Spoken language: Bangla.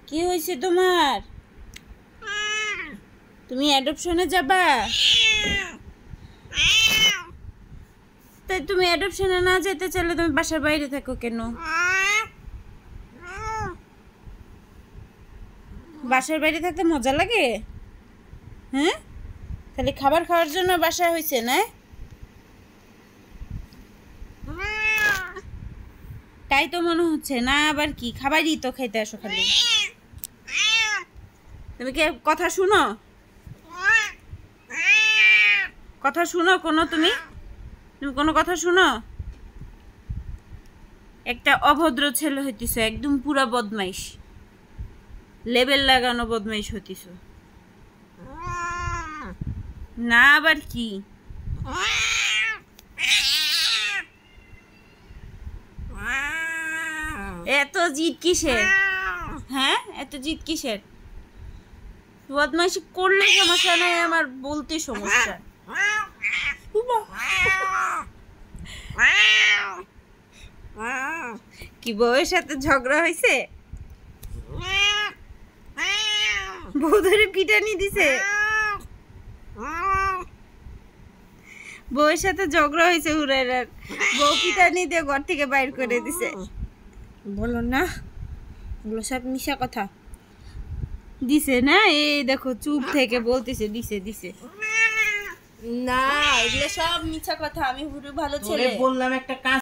কি হয়েছে তোমার? তুমি অ্যাডপশনে যাবা? তাই তুমি অ্যাডপশনে না যেতে চাইলে তুমি বাসার বাইরে থাকো কেন? বাসার বাইরে থাকতে মজা লাগে? হ্যাঁ, খালি খাবার খাওয়ার জন্য বাসায় হয়েছে না? তাই তো মনে হচ্ছে না। আবার কি খাবারই তো খাইতে আসো খালি। তুমি কি কথা শুনো? কথা শুনো কোনো? তুমি কোনো কথা শুনো? একটা অভদ্র ছেলে হইতিস, একদম পুরা বদমাইশ, লেবেল লাগানো বদমাইশ হইতিস না। আবার কি এত জিদ কিসের? হ্যাঁ, এত জিদ কিসের? বদমাইশি করলে সমস্যা নাই, আমার বলতে সমস্যা। কি বউয়ের সাথে ঝগড়া হয়েছে? বউ ধরে পিটানি দিছে? বউয়ের সাথে ঝগড়া হয়েছে হুরাইরার, বউ পিটানি দিয়ে ঘর থেকে বাইর করে দিছে। বলো না, এগুলো সব মিশা কথা। দিছে না? এই দেখো চুপ থেকে বলতেছে দিছে দিছে। না, এগুলো সব মিছা কথা। আমি হুরু ভালো ছেলে। বললাম একটা কাজ